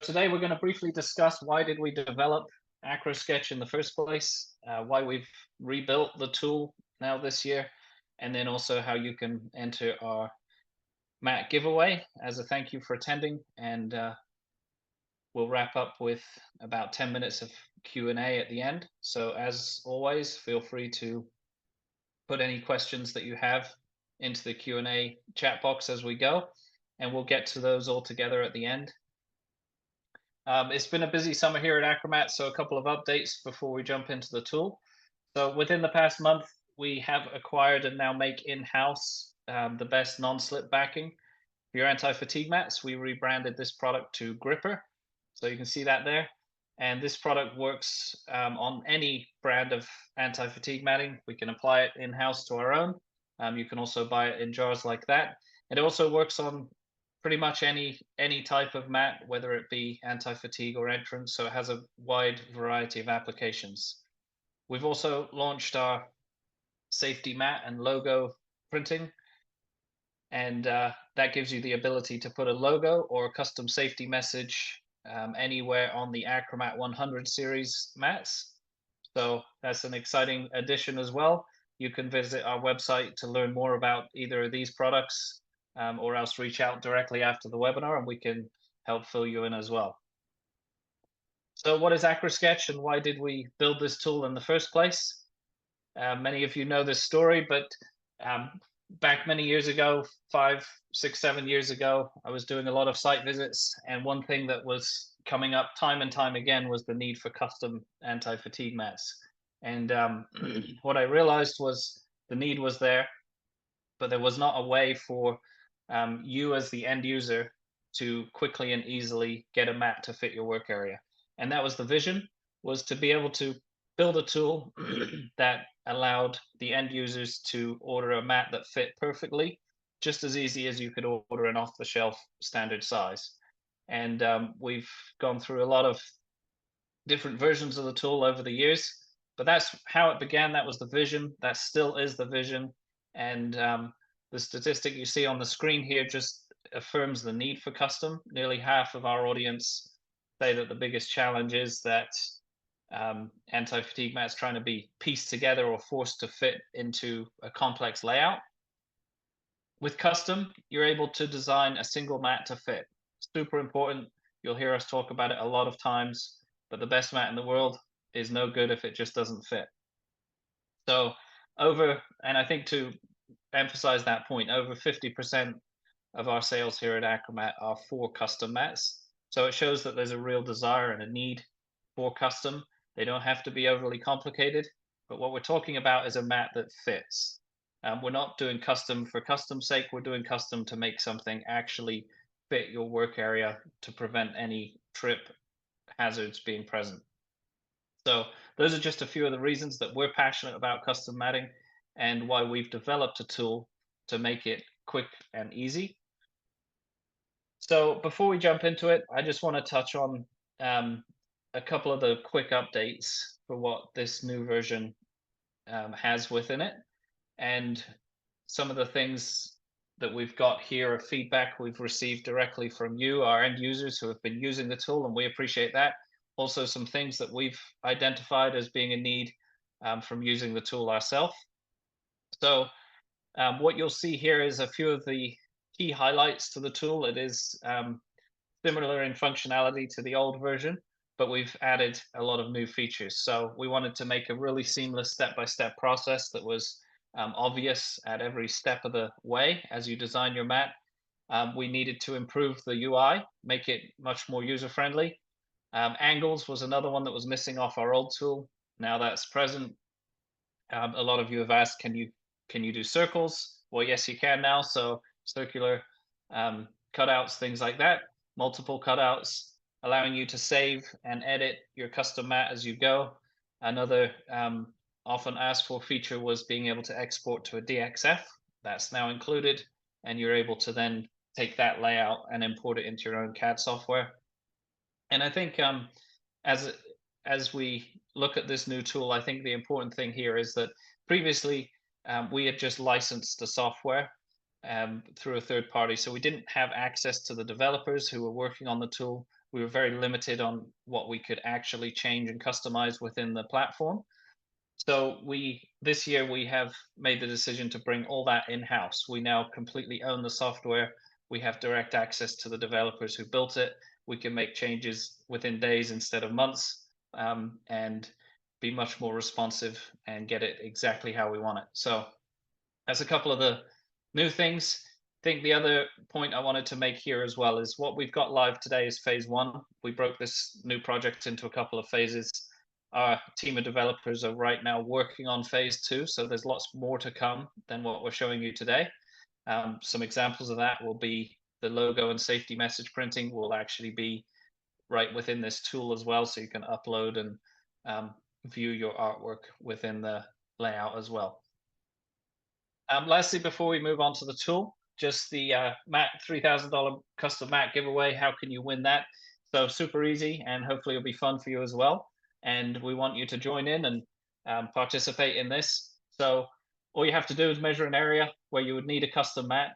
Today we're going to briefly discuss why did we develop AcroSketch in the first place, why we've rebuilt the tool now this year, and then also how you can enter our mat giveaway as a thank you for attending. And we'll wrap up with about 10 minutes of Q&A at the end. So as always, feel free to put any questions that you have into the Q&A chat box as we go, and we'll get to those all together at the end. It's been a busy summer here at AcroMat, so a couple of updates before we jump into the tool. So within the past month, we have acquired and now make in-house the best non-slip backing for your anti-fatigue mats. We rebranded this product to Gripper, so you can see that there. And this product works on any brand of anti-fatigue matting. We can apply it in-house to our own. You can also buy it in jars like that. It also works on pretty much any type of mat, whether it be anti-fatigue or entrance, so it has a wide variety of applications. We've also launched our safety mat and logo printing, and that gives you the ability to put a logo or a custom safety message anywhere on the AcroMat 100 series mats. So that's an exciting addition as well. You can visit our website to learn more about either of these products, or else reach out directly after the webinar and we can help fill you in as well. So what is AcroSketch and why did we build this tool in the first place? Many of you know this story, but back many years ago, 5, 6, 7 years ago, I was doing a lot of site visits, and one thing that was coming up time and time again was the need for custom anti-fatigue mats. And what I realized was the need was there, but there was not a way for you as the end user to quickly and easily get a mat to fit your work area. And that was the vision, was to be able to build a tool that allowed the end users to order a mat that fit perfectly, just as easy as you could order an off-the-shelf standard size. And we've gone through a lot of different versions of the tool over the years, but that's how it began. That was the vision. That still is the vision. And the statistic you see on the screen here just affirms the need for custom. Nearly half of our audience say that the biggest challenge is that anti-fatigue mats trying to be pieced together or forced to fit into a complex layout. With custom, you're able to design a single mat to fit. Super important. You'll hear us talk about it a lot of times, but the best mat in the world is no good if it just doesn't fit. So and I think to emphasize that point, over 50% of our sales here at AcroMat are for custom mats. So it shows that there's a real desire and a need for custom. They don't have to be overly complicated, but what we're talking about is a mat that fits. We're not doing custom for custom's sake. We're doing custom to make something actually fit your work area to prevent any trip hazards being present. So those are just a few of the reasons that we're passionate about custom matting and why we've developed a tool to make it quick and easy. So before we jump into it, I just want to touch on a couple of the quick updates for what this new version has within it. And some of the things that we've got here are feedback we've received directly from you, our end users who have been using the tool, and we appreciate that. Also, some things that we've identified as being a need from using the tool ourselves. So what you'll see here is a few of the key highlights to the tool. It is similar in functionality to the old version, but we've added a lot of new features. So we wanted to make a really seamless step-by-step process that was obvious at every step of the way as you design your mat. We needed to improve the UI, make it much more user-friendly. Angles was another one that was missing off our old tool. Now that's present. A lot of you have asked, can you do circles? Well, yes, you can now. So circular cutouts, things like that, multiple cutouts, allowing you to save and edit your custom mat as you go. Another often asked for feature was being able to export to a DXF. That's now included, and you're able to then take that layout and import it into your own CAD software. And I think as we look at this new tool, I think the important thing here is that previously we had just licensed the software through a third party. So we didn't have access to the developers who were working on the tool. we were very limited on what we could actually change and customize within the platform. So we this year we have made the decision to bring all that in-house. We now completely own the software. We have direct access to the developers who built it. We can make changes within days instead of months, and be much more responsive and get it exactly how we want it. So that's a couple of the new things. I think the other point I wanted to make here as well is what we've got live today is phase one. We broke this new project into a couple of phases. Our team of developers are right now working on phase two, so there's lots more to come than what we're showing you today. Some examples of that will be the logo and safety message printing will actually be right within this tool as well, so you can upload and view your artwork within the layout as well. Lastly, before we move on to the tool, just the Mat $3,000 custom mat giveaway. How can you win that? So super easy, and hopefully it'll be fun for you as well. And we want you to join in and participate in this. So all you have to do is measure an area where you would need a custom mat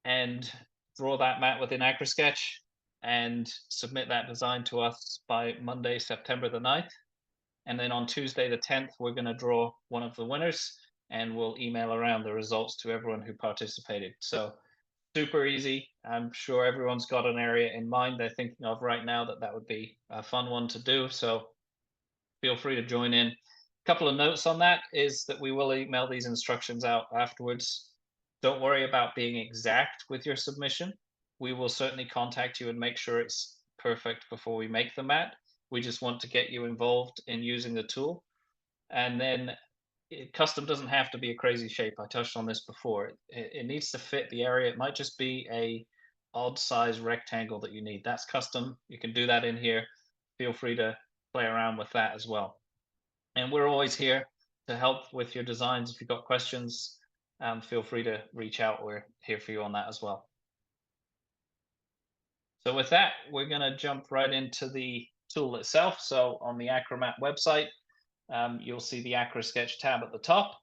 and draw that mat within AcroSketch and submit that design to us by Monday, September the 9th. And then on Tuesday the 10th, we're going to draw one of the winners and we'll email around the results to everyone who participated. So super easy. I'm sure everyone's got an area in mind they're thinking of right now that would be a fun one to do. So feel free to join in. A couple of notes on that is that we will email these instructions out afterwards. Don't worry about being exact with your submission. We will certainly contact you and make sure it's perfect before we make the mat. We just want to get you involved in using the tool. And then custom doesn't have to be a crazy shape. I touched on this before. It needs to fit the area. It might just be a odd size rectangle that you need. That's custom. You can do that in here. Feel free to play around with that as well. And we're always here to help with your designs. If you've got questions, feel free to reach out. We're here for you on that as well. So with that, we're going to jump right into the tool itself. So on the AcroMat website, you'll see the AcroSketch tab at the top.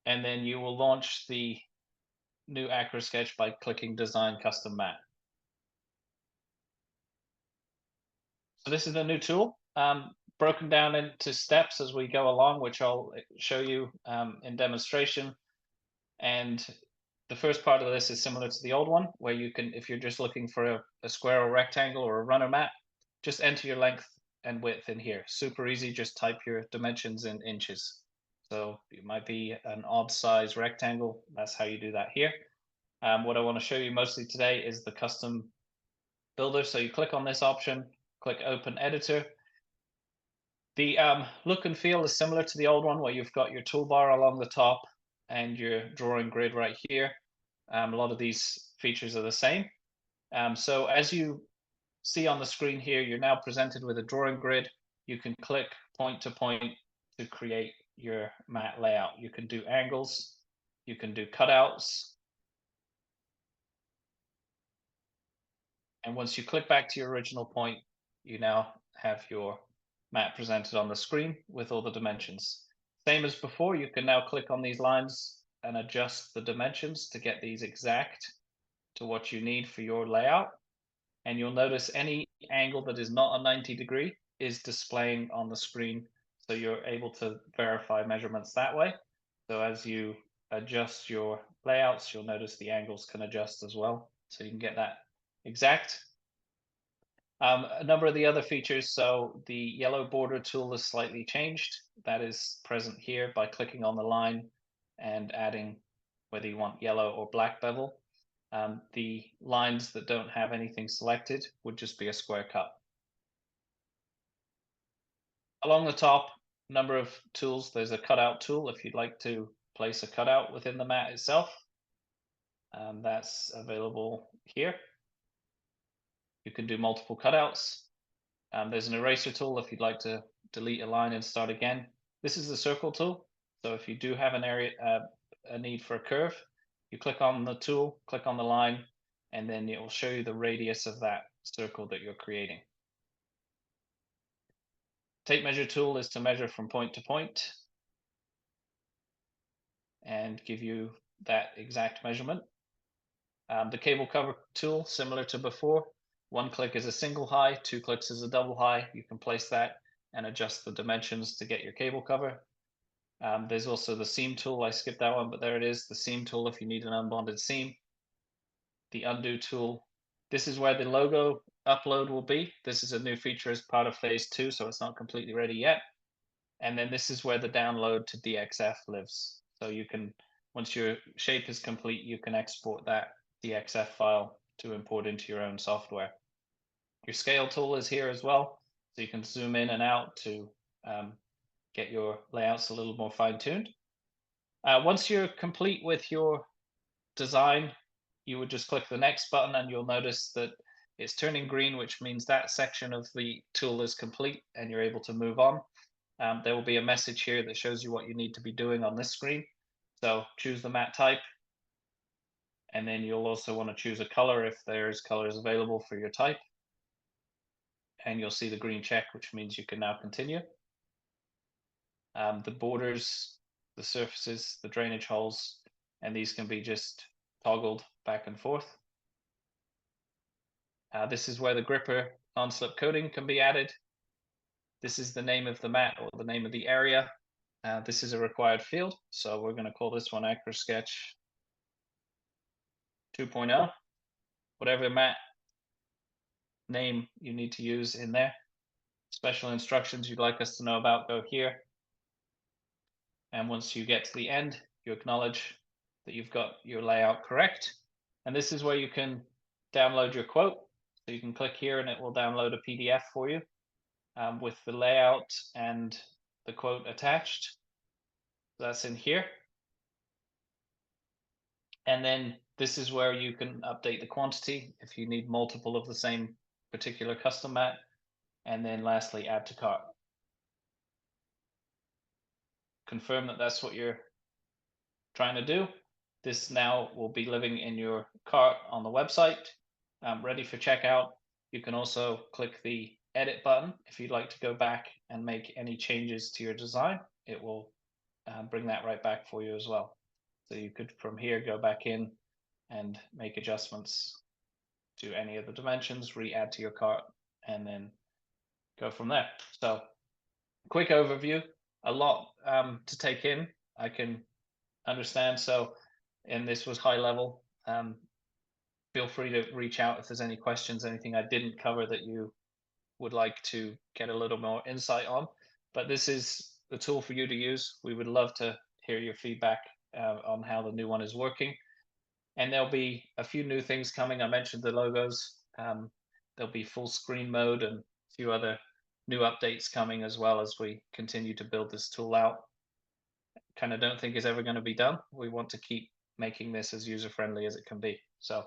And then you will launch the new AcroSketch by clicking Design Custom Mat. So this is a new tool, broken down into steps as we go along, which I'll show you in demonstration. And the first part of this is similar to the old one, where you can, if you're just looking for a square or rectangle or a runner mat, just enter your length and width in here. Super easy, just type your dimensions in inches. So it might be an odd size rectangle. That's how you do that here. What I want to show you mostly today is the custom builder. So you click on this option, click Open Editor. The look and feel is similar to the old one, where you've got your toolbar along the top and your drawing grid right here. A lot of these features are the same. So as you see on the screen here, you're now presented with a drawing grid. You can click point to point to create your mat layout. You can do angles, you can do cutouts. And once you click back to your original point, you now have your mat presented on the screen with all the dimensions. Same as before, you can now click on these lines and adjust the dimensions to get these exact to what you need for your layout. And you'll notice any angle that is not a 90-degree is displaying on the screen, so you're able to verify measurements that way. So as you adjust your layouts, you'll notice the angles can adjust as well, so you can get that exact. A number of the other features, so the yellow border tool is slightly changed. That is present here by clicking on the line and adding whether you want yellow or black bevel. The lines that don't have anything selected would just be a square cut. Along the top, number of tools, there's a cutout tool if you'd like to place a cutout within the mat itself. That's available here. You can do multiple cutouts. There's an eraser tool if you'd like to delete a line and start again. This is the circle tool. So if you do have an area, a need for a curve, you click on the tool, click on the line, and then it will show you the radius of that circle that you're creating. Tape measure tool is to measure from point to point and give you that exact measurement. The cable cover tool, similar to before, one click is a single high, two clicks is a double high. You can place that and adjust the dimensions to get your cable cover. There's also the seam tool. I skipped that one, but there it is, the seam tool if you need an unbonded seam. The undo tool. This is where the logo upload will be. This is a new feature as part of phase 2, so it's not completely ready yet. And then this is where the download to DXF lives. So you can, once your shape is complete, you can export that DXF file to import into your own software. Your scale tool is here as well, so you can zoom in and out to get your layouts a little more fine-tuned. Once you're complete with your design, you would just click the next button and you'll notice that it's turning green, which means that section of the tool is complete and you're able to move on. There will be a message here that shows you what you need to be doing on this screen. So choose the mat type, and then you'll also want to choose a color if there's colors available for your type. And you'll see the green check, which means you can now continue. The borders, the surfaces, the drainage holes, and these can be just toggled back and forth. This is where the gripper non-slip coating can be added. This is the name of the mat or the name of the area. This is a required field, so we're going to call this one AcroSketch 2.0. Whatever mat name you need to use in there. Special instructions you'd like us to know about, go here. And once you get to the end, you acknowledge that you've got your layout correct. And this is where you can download your quote. So you can click here and it will download a PDF for you with the layout and the quote attached. That's in here. And then this is where you can update the quantity if you need multiple of the same particular custom mat. And then lastly, add to cart. Confirm that that's what you're trying to do. This now will be living in your cart on the website, ready for checkout. You can also click the edit button if you'd like to go back and make any changes to your design. It will bring that right back for you as well. So you could from here go back in and make adjustments to any of the dimensions, re-add to your cart, and then go from there. So quick overview, a lot to take in, I can understand. So, and this was high level. Feel free to reach out if there's any questions, anything I didn't cover that you would like to get a little more insight on. But this is the tool for you to use. We would love to hear your feedback on how the new one is working. And there'll be a few new things coming. I mentioned the logos. There'll be full screen mode and a few other new updates coming as well as we continue to build this tool out. Kind of don't think it's ever going to be done. We want to keep making this as user friendly as it can be. So